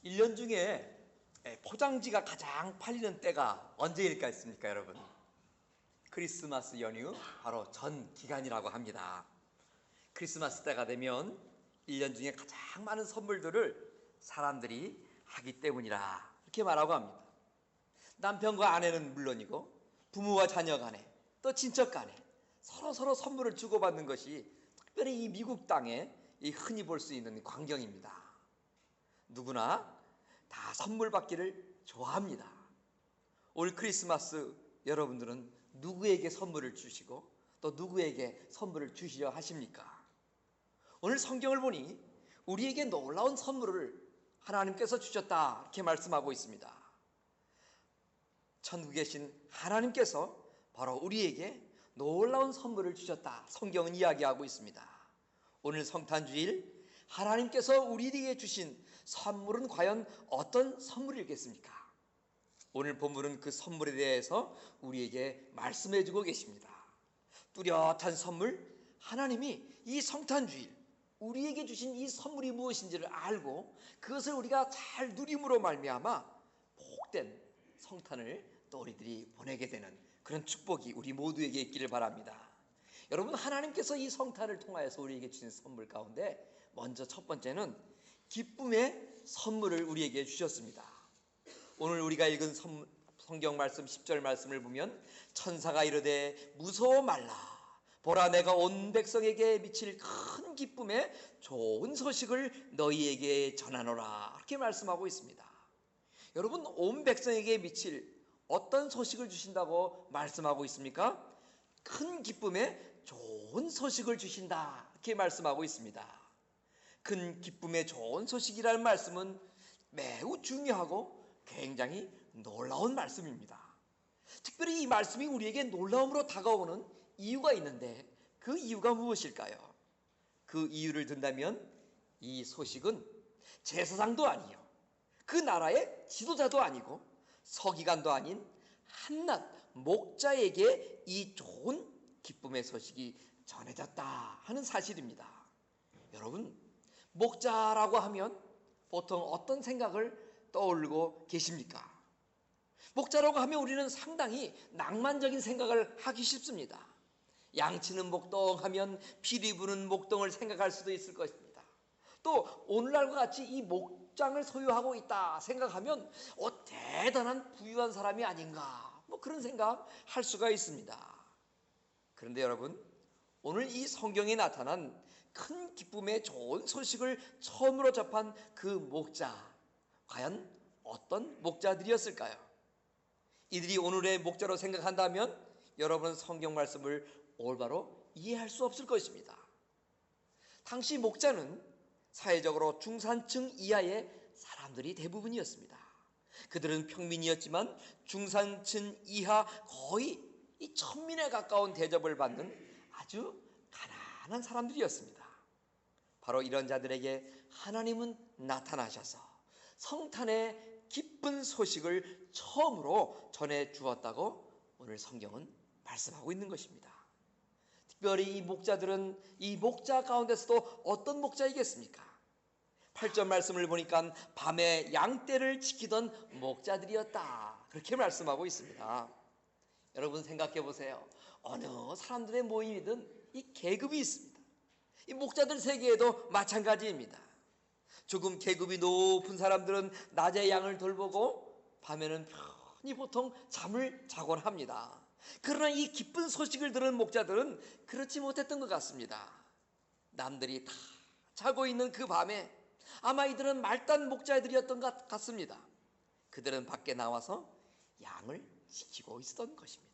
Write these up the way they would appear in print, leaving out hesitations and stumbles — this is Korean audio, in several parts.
1년 중에 포장지가 가장 팔리는 때가 언제일까 있습니까, 여러분? 크리스마스 연휴 바로 전 기간이라고 합니다. 크리스마스 때가 되면 1년 중에 가장 많은 선물들을 사람들이 하기 때문이라 이렇게 말하고 합니다. 남편과 아내는 물론이고 부모와 자녀 간에 또 친척 간에 서로 선물을 주고받는 것이 특별히 이 미국 땅에 흔히 볼 수 있는 광경입니다. 누구나 다 선물 받기를 좋아합니다. 올 크리스마스 여러분들은 누구에게 선물을 주시고 또 누구에게 선물을 주시려 하십니까? 오늘 성경을 보니 우리에게 놀라운 선물을 하나님께서 주셨다 이렇게 말씀하고 있습니다. 천국에 계신 하나님께서 바로 우리에게 놀라운 선물을 주셨다 성경은 이야기하고 있습니다. 오늘 성탄주일 하나님께서 우리에게 주신 선물은 과연 어떤 선물이겠습니까? 오늘 본문은 그 선물에 대해서 우리에게 말씀해 주고 계십니다. 뚜렷한 선물, 하나님이 이 성탄주일 우리에게 주신 이 선물이 무엇인지를 알고 그것을 우리가 잘 누림으로 말미암아 복된 성탄을 또 우리들이 보내게 되는 그런 축복이 우리 모두에게 있기를 바랍니다. 여러분, 하나님께서 이 성탄을 통하여서 우리에게 주신 선물 가운데 먼저 첫 번째는 기쁨의 선물을 우리에게 주셨습니다. 오늘 우리가 읽은 성경 말씀 10절 말씀을 보면 천사가 이르되 무서워 말라 보라 내가 온 백성에게 미칠 큰 기쁨의 좋은 소식을 너희에게 전하노라 이렇게 말씀하고 있습니다. 여러분, 온 백성에게 미칠 어떤 소식을 주신다고 말씀하고 있습니까? 큰 기쁨의 좋은 소식을 주신다 이렇게 말씀하고 있습니다. 큰 기쁨의 좋은 소식이라는 말씀은 매우 중요하고 굉장히 놀라운 말씀입니다. 특별히 이 말씀이 우리에게 놀라움으로 다가오는 이유가 있는데 그 이유가 무엇일까요? 그 이유를 든다면 이 소식은 제사장도 아니요 그 나라의 지도자도 아니고 서기관도 아닌 한낱 목자에게 이 좋은 기쁨의 소식이 전해졌다 하는 사실입니다. 여러분, 목자라고 하면 보통 어떤 생각을 떠올리고 계십니까? 목자라고 하면 우리는 상당히 낭만적인 생각을 하기 쉽습니다. 양치는 목동 하면 피리 부는 목동을 생각할 수도 있을 것입니다. 또 오늘날과 같이 이 목장을 소유하고 있다 생각하면 대단한 부유한 사람이 아닌가 그런 생각 할 수가 있습니다. 그런데 여러분, 오늘 이 성경에 나타난 큰 기쁨의 좋은 소식을 처음으로 접한 그 목자, 과연 어떤 목자들이었을까요? 이들이 오늘의 목자로 생각한다면 여러분은 성경 말씀을 올바로 이해할 수 없을 것입니다. 당시 목자는 사회적으로 중산층 이하의 사람들이 대부분이었습니다. 그들은 평민이었지만 중산층 이하 거의 이 천민에 가까운 대접을 받는 아주 가난한 사람들이었습니다. 바로 이런 자들에게 하나님은 나타나셔서 성탄의 기쁜 소식을 처음으로 전해 주었다고 오늘 성경은 말씀하고 있는 것입니다. 특별히 이 목자들은 이 목자 가운데서도 어떤 목자이겠습니까? 8절 말씀을 보니까 밤에 양떼를 지키던 목자들이었다 그렇게 말씀하고 있습니다. 여러분 생각해 보세요. 어느 사람들의 모임이든 이 계급이 있습니다. 이 목자들 세계에도 마찬가지입니다. 조금 계급이 높은 사람들은 낮에 양을 돌보고 밤에는 편히 보통 잠을 자곤 합니다. 그러나 이 기쁜 소식을 들은 목자들은 그렇지 못했던 것 같습니다. 남들이 다 자고 있는 그 밤에 아마 이들은 말단 목자들이었던 것 같습니다. 그들은 밖에 나와서 양을 지키고 있었던 것입니다.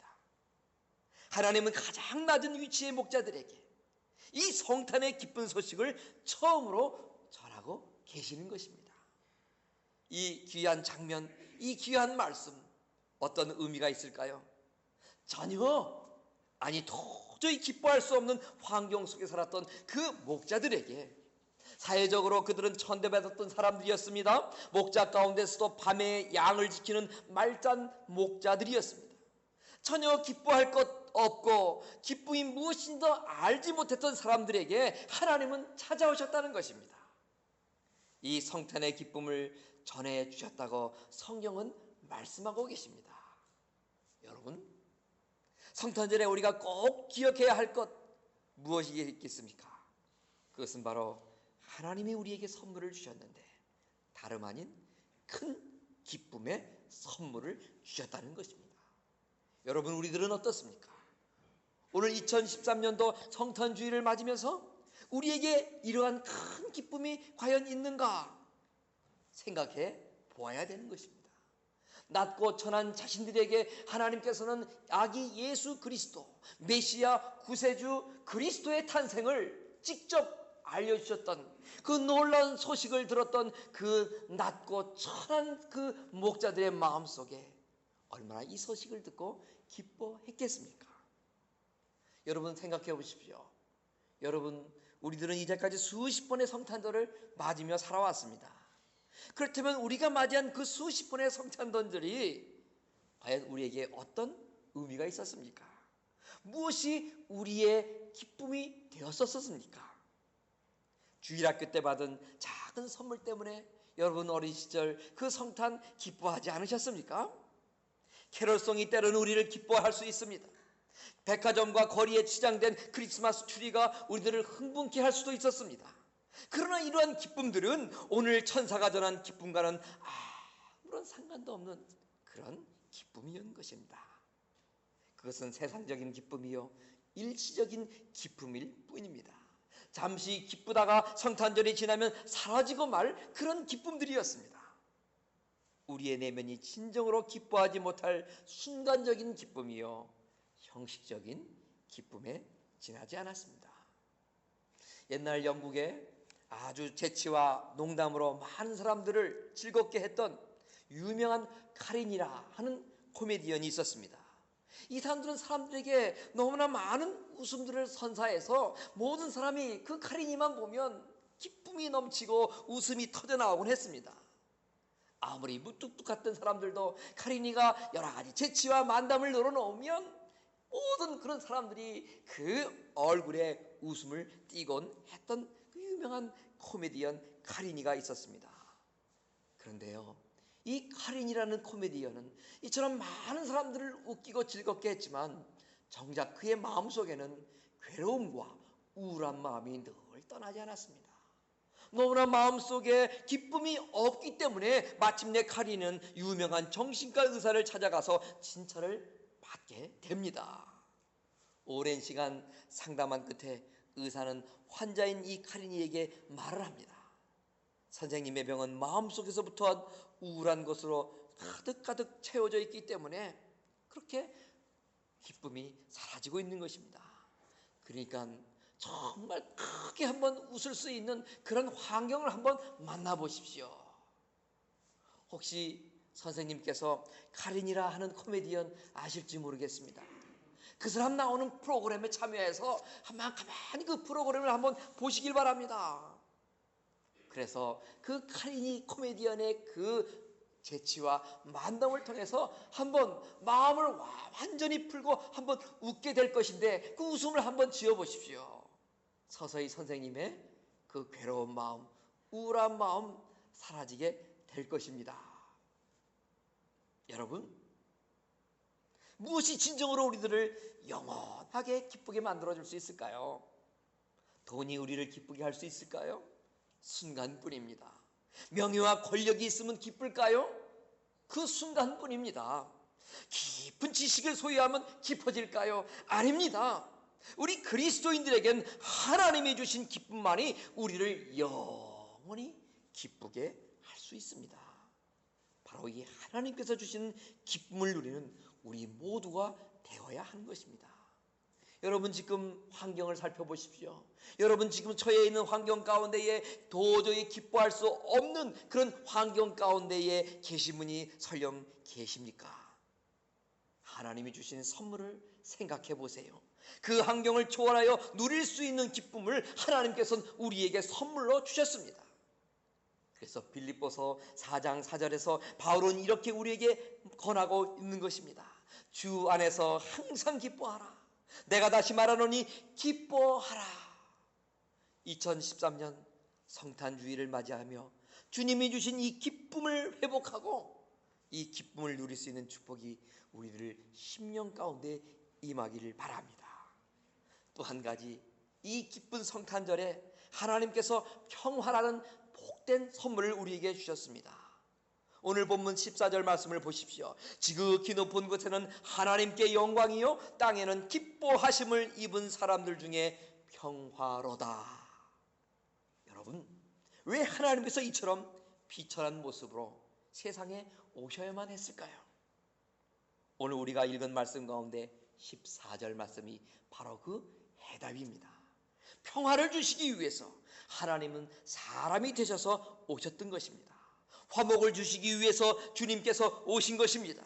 하나님은 가장 낮은 위치의 목자들에게 이 성탄의 기쁜 소식을 처음으로 전하고 계시는 것입니다. 이 귀한 장면, 이 귀한 말씀 어떤 의미가 있을까요? 전혀 도저히 기뻐할 수 없는 환경 속에 살았던 그 목자들에게 사회적으로 그들은 천대받았던 사람들이었습니다. 목자 가운데서도 밤에 양을 지키는 말단 목자들이었습니다. 전혀 기뻐할 것 없고 기쁨이 무엇인지 알지 못했던 사람들에게 하나님은 찾아오셨다는 것입니다. 이 성탄의 기쁨을 전해 주셨다고 성경은 말씀하고 계십니다. 여러분, 성탄절에 우리가 꼭 기억해야 할 것 무엇이겠습니까? 그것은 바로 하나님이 우리에게 선물을 주셨는데 다름 아닌 큰 기쁨의 선물을 주셨다는 것입니다. 여러분, 우리들은 어떻습니까? 오늘 2013년도 성탄주의를 맞으면서 우리에게 이러한 큰 기쁨이 과연 있는가 생각해 보아야 되는 것입니다. 낮고 천한 자신들에게 하나님께서는 아기 예수 그리스도, 메시아 구세주 그리스도의 탄생을 직접 알려주셨던 그 놀라운 소식을 들었던 그 낮고 천한 그 목자들의 마음속에 얼마나 이 소식을 듣고 기뻐했겠습니까? 여러분, 생각해 보십시오. 여러분, 우리들은 이제까지 수십 번의 성탄절을 맞으며 살아왔습니다. 그렇다면 우리가 맞이한 그 수십 번의 성탄절이 과연 우리에게 어떤 의미가 있었습니까? 무엇이 우리의 기쁨이 되었었습니까? 주일학교 때 받은 작은 선물 때문에 여러분 어린 시절 그 성탄 기뻐하지 않으셨습니까? 캐롤송이 때로는 우리를 기뻐할 수 있습니다. 백화점과 거리에 치장된 크리스마스 추리가 우리들을 흥분케 할 수도 있었습니다. 그러나 이러한 기쁨들은 오늘 천사가 전한 기쁨과는 아무런 상관도 없는 그런 기쁨이었는 것입니다. 그것은 세상적인 기쁨이요 일시적인 기쁨일 뿐입니다. 잠시 기쁘다가 성탄절이 지나면 사라지고 말 그런 기쁨들이었습니다. 우리의 내면이 진정으로 기뻐하지 못할 순간적인 기쁨이요 형식적인 기쁨에 지나지 않았습니다. 옛날 영국에 아주 재치와 농담으로 많은 사람들을 즐겁게 했던 유명한 카린이라 하는 코미디언이 있었습니다. 이 사람들은 사람들에게 너무나 많은 웃음들을 선사해서 모든 사람이 그 카린이만 보면 기쁨이 넘치고 웃음이 터져나오곤 했습니다. 아무리 무뚝뚝했던 사람들도 카린이가 여러 가지 재치와 만담을 늘어놓으면 모든 그런 사람들이 그 얼굴에 웃음을 띠곤 했던 그 유명한 코미디언 카린이가 있었습니다. 그런데요, 이 카린이라는 코미디언은 이처럼 많은 사람들을 웃기고 즐겁게 했지만 정작 그의 마음속에는 괴로움과 우울한 마음이 늘 떠나지 않았습니다. 너무나 마음속에 기쁨이 없기 때문에 마침내 카린은 유명한 정신과 의사를 찾아가서 진찰을 받게 됩니다. 오랜 시간 상담한 끝에 의사는 환자인 이 카린이에게 말을 합니다. 선생님의 병은 마음속에서부터 우울한 것으로 가득가득 채워져 있기 때문에 그렇게 기쁨이 사라지고 있는 것입니다. 그러니까 정말 크게 한번 웃을 수 있는 그런 환경을 한번 만나보십시오. 혹시 선생님께서 카린이라 하는 코미디언 아실지 모르겠습니다. 그 사람 나오는 프로그램에 참여해서 한번 가만히 그 프로그램을 한번 보시길 바랍니다. 그래서 그 카린이 코미디언의 그 재치와 만담을 통해서 한번 마음을 완전히 풀고 한번 웃게 될 것인데 그 웃음을 한번 지어보십시오. 서서히 선생님의 그 괴로운 마음, 우울한 마음 사라지게 될 것입니다. 여러분, 무엇이 진정으로 우리들을 영원하게 기쁘게 만들어줄 수 있을까요? 돈이 우리를 기쁘게 할 수 있을까요? 순간뿐입니다. 명예와 권력이 있으면 기쁠까요? 그 순간뿐입니다. 깊은 지식을 소유하면 기뻐질까요? 아닙니다. 우리 그리스도인들에겐 하나님이 주신 기쁨만이 우리를 영원히 기쁘게 할 수 있습니다. 바로 이 하나님께서 주신 기쁨을 누리는 우리 모두가 되어야 하는 것입니다. 여러분 지금 환경을 살펴보십시오. 여러분 지금 처해 있는 환경 가운데에 도저히 기뻐할 수 없는 그런 환경 가운데에 계신 분이 설령 계십니까? 하나님이 주신 선물을 생각해 보세요. 그 환경을 초월하여 누릴 수 있는 기쁨을 하나님께서는 우리에게 선물로 주셨습니다. 그래서 빌립보서 4장 4절에서 바울은 이렇게 우리에게 권하고 있는 것입니다. 주 안에서 항상 기뻐하라. 내가 다시 말하노니 기뻐하라. 2013년 성탄주의를 맞이하며 주님이 주신 이 기쁨을 회복하고 이 기쁨을 누릴 수 있는 축복이 우리들 심령 가운데 임하기를 바랍니다. 또 한 가지, 이 기쁜 성탄절에 하나님께서 평화라는 복된 선물을 우리에게 주셨습니다. 오늘 본문 14절 말씀을 보십시오. 지극히 높은 곳에는 하나님께 영광이요 땅에는 기뻐하심을 입은 사람들 중에 평화로다. 여러분, 왜 하나님께서 이처럼 비천한 모습으로 세상에 오셔야만 했을까요? 오늘 우리가 읽은 말씀 가운데 14절 말씀이 바로 그 해답입니다. 평화를 주시기 위해서 하나님은 사람이 되셔서 오셨던 것입니다. 화목을 주시기 위해서 주님께서 오신 것입니다.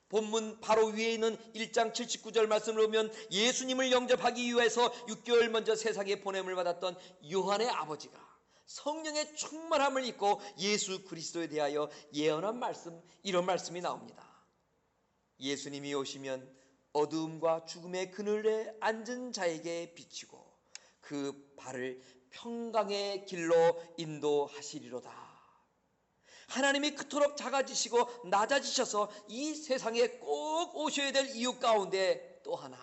본문 바로 위에 있는 1장 79절 말씀을 보면 예수님을 영접하기 위해서 6개월 먼저 세상에 보냄을 받았던 요한의 아버지가 성령의 충만함을 입고 예수 그리스도에 대하여 예언한 말씀, 이런 말씀이 나옵니다. 예수님이 오시면 어두움과 죽음의 그늘에 앉은 자에게 비치고 그 발을 평강의 길로 인도하시리로다. 하나님이 그토록 작아지시고 낮아지셔서 이 세상에 꼭 오셔야 될 이유 가운데 또 하나,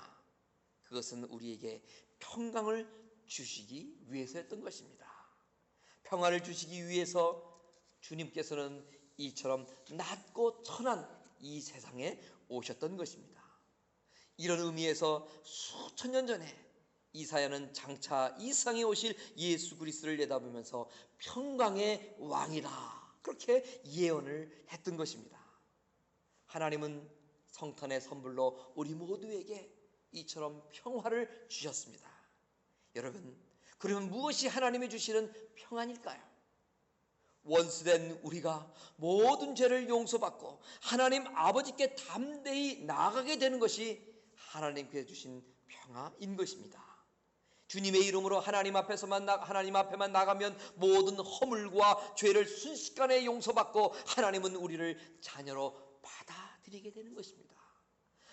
그것은 우리에게 평강을 주시기 위해서였던 것입니다. 평화를 주시기 위해서 주님께서는 이처럼 낮고 천한 이 세상에 오셨던 것입니다. 이런 의미에서 수천 년 전에 이사야는 장차 이 세상에 오실 예수 그리스도를 내다보면서 평강의 왕이다, 그렇게 예언을 했던 것입니다. 하나님은 성탄의 선물로 우리 모두에게 이처럼 평화를 주셨습니다. 여러분, 그러면 무엇이 하나님이 주시는 평안일까요? 원수된 우리가 모든 죄를 용서받고 하나님 아버지께 담대히 나아가게 되는 것이 하나님께 주신 평화인 것입니다. 주님의 이름으로 하나님 앞에만 나가면 모든 허물과 죄를 순식간에 용서받고 하나님은 우리를 자녀로 받아들이게 되는 것입니다.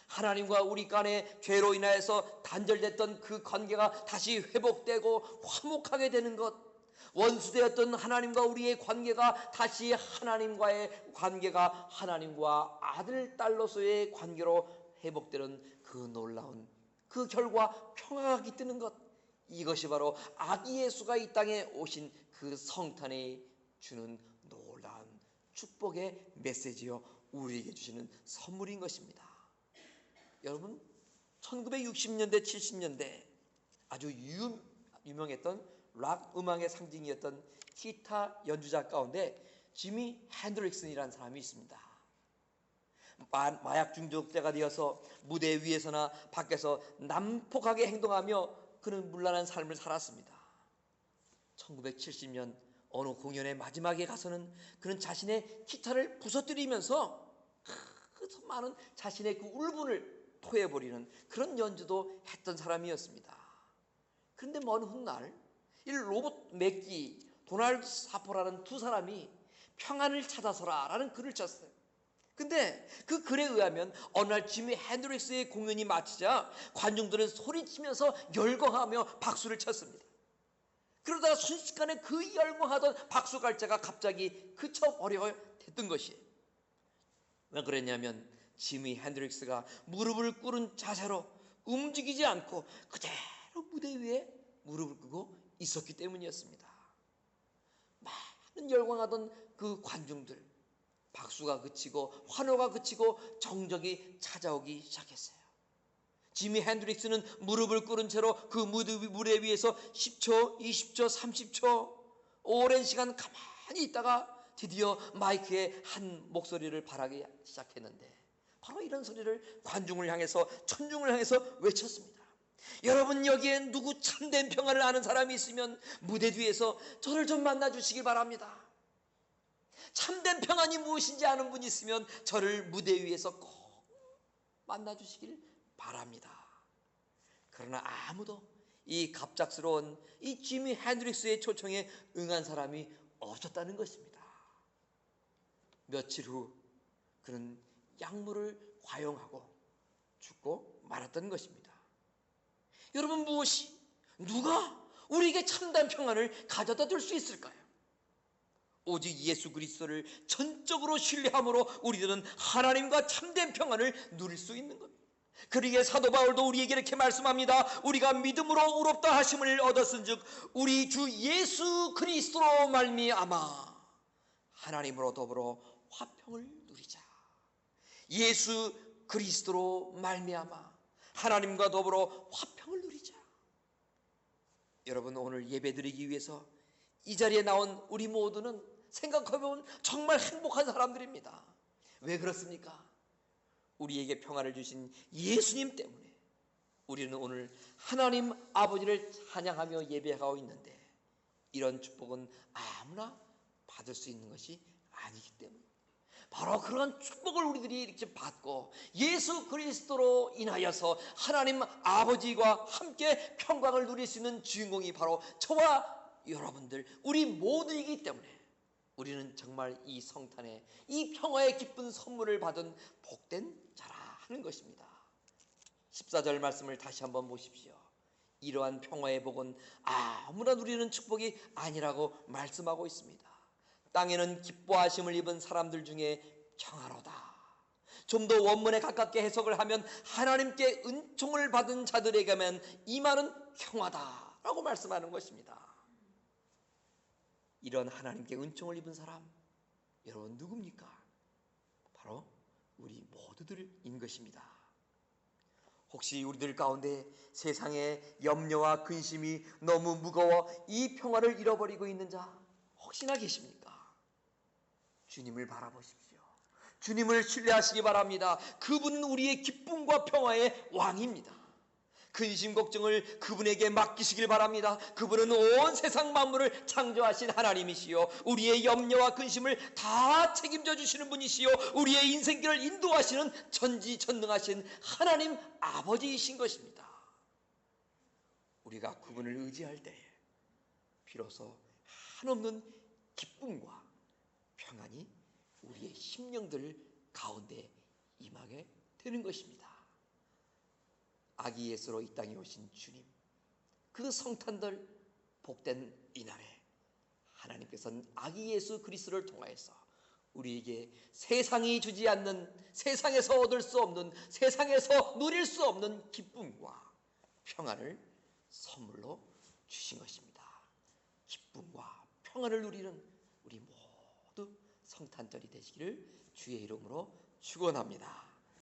하나님과 우리 간의 죄로 인하여서 단절됐던 그 관계가 다시 회복되고 화목하게 되는 것, 원수되었던 하나님과 우리의 관계가 다시 하나님과의 관계가 하나님과 아들 딸로서의 관계로 회복되는 그 놀라운 그 결과 평화가 깃드는 것, 이것이 바로 아기 예수가 이 땅에 오신 그 성탄에 주는 놀라운 축복의 메시지요, 우리에게 주시는 선물인 것입니다. 여러분, 1960년대 70년대 아주 유명했던 락 음악의 상징이었던 기타 연주자 가운데 지미 핸드릭슨이라는 사람이 있습니다. 마약 중독자가 되어서 무대 위에서나 밖에서 난폭하게 행동하며 그는 문란한 삶을 살았습니다. 1970년 어느 공연의 마지막에 가서는 그는 자신의 기타를 부서뜨리면서 그 많은 자신의 그 울분을 토해버리는 그런 연주도 했던 사람이었습니다. 그런데 먼 훗날 이 로봇 맥기, 도널드 사포라는 두 사람이 평안을 찾아서라 라는 글을 쳤어요. 근데 그 글에 의하면 어느 날 지미 핸드릭스의 공연이 마치자 관중들은 소리치면서 열광하며 박수를 쳤습니다. 그러다가 순식간에 그 열광하던 박수 갈자가 갑자기 그쳐버려 됐던 것이에요. 왜 그랬냐면 지미 핸드릭스가 무릎을 꿇은 자세로 움직이지 않고 그대로 무대 위에 무릎을 꿇고 있었기 때문이었습니다. 많은 열광하던 그 관중들, 박수가 그치고 환호가 그치고 정적이 찾아오기 시작했어요. 지미 핸드릭스는 무릎을 꿇은 채로 그 무대 위에서 10초, 20초, 30초 오랜 시간 가만히 있다가 드디어 마이크에 한 목소리를 발하기 시작했는데 바로 이런 소리를 관중을 향해서, 천중을 향해서 외쳤습니다. 여러분, 여기에 누구 참된 평안을 아는 사람이 있으면 무대 뒤에서 저를 좀 만나 주시기 바랍니다. 참된 평안이 무엇인지 아는 분이 있으면 저를 무대 위에서 꼭 만나 주시길 바랍니다. 그러나 아무도 이 갑작스러운 이 지미 핸드릭스의 초청에 응한 사람이 없었다는 것입니다. 며칠 후 그는 약물을 과용하고 죽고 말았던 것입니다. 여러분, 누가 우리에게 참된 평안을 가져다 줄 수 있을까요? 오직 예수 그리스도를 전적으로 신뢰함으로 우리들은 하나님과 참된 평안을 누릴 수 있는 겁니다. 그러기에 사도 바울도 우리에게 이렇게 말씀합니다. 우리가 믿음으로 의롭다 하심을 얻었은즉 우리 주 예수 그리스도로 말미암아 하나님으로 더불어 화평을 누리자. 예수 그리스도로 말미암아 하나님과 더불어 화평을 누리자. 여러분, 오늘 예배드리기 위해서 이 자리에 나온 우리 모두는 생각해보면 정말 행복한 사람들입니다. 왜 그렇습니까? 우리에게 평안을 주신 예수님 때문에 우리는 오늘 하나님 아버지를 찬양하며 예배하고 있는데, 이런 축복은 아무나 받을 수 있는 것이 아니기 때문에 바로 그런 축복을 우리들이 이렇게 받고 예수 그리스도로 인하여서 하나님 아버지와 함께 평강을 누릴 수 있는 주인공이 바로 저와 여러분들, 우리 모두이기 때문에 우리는 정말 이 성탄에 이 평화의 기쁜 선물을 받은 복된 자라 하는 것입니다. 14절 말씀을 다시 한번 보십시오. 이러한 평화의 복은 아무나 누리는 축복이 아니라고 말씀하고 있습니다. 땅에는 기뻐하심을 입은 사람들 중에 평화로다. 좀 더 원문에 가깝게 해석을 하면 하나님께 은총을 받은 자들에게만 이 말은 평화다라고 말씀하는 것입니다. 이런 하나님께 은총을 입은 사람, 여러분 누굽니까? 바로 우리 모두들인 것입니다. 혹시 우리들 가운데 세상의 염려와 근심이 너무 무거워 이 평화를 잃어버리고 있는 자 혹시나 계십니까? 주님을 바라보십시오. 주님을 신뢰하시기 바랍니다. 그분은 우리의 기쁨과 평화의 왕입니다. 근심 걱정을 그분에게 맡기시길 바랍니다. 그분은 온 세상 만물을 창조하신 하나님이시요, 우리의 염려와 근심을 다 책임져 주시는 분이시요, 우리의 인생길을 인도하시는 전지전능하신 하나님 아버지이신 것입니다. 우리가 그분을 의지할 때에 비로소 한없는 기쁨과 평안이 우리의 심령들 가운데 임하게 되는 것입니다. 아기 예수로 이 땅에 오신 주님, 그 성탄절 복된 이날에 하나님께서는 아기 예수 그리스도를 통하여서 우리에게 세상이 주지 않는, 세상에서 얻을 수 없는, 세상에서 누릴 수 없는 기쁨과 평안을 선물로 주신 것입니다. 기쁨과 평안을 누리는 우리 모두 성탄절이 되시기를 주의 이름으로 축원합니다.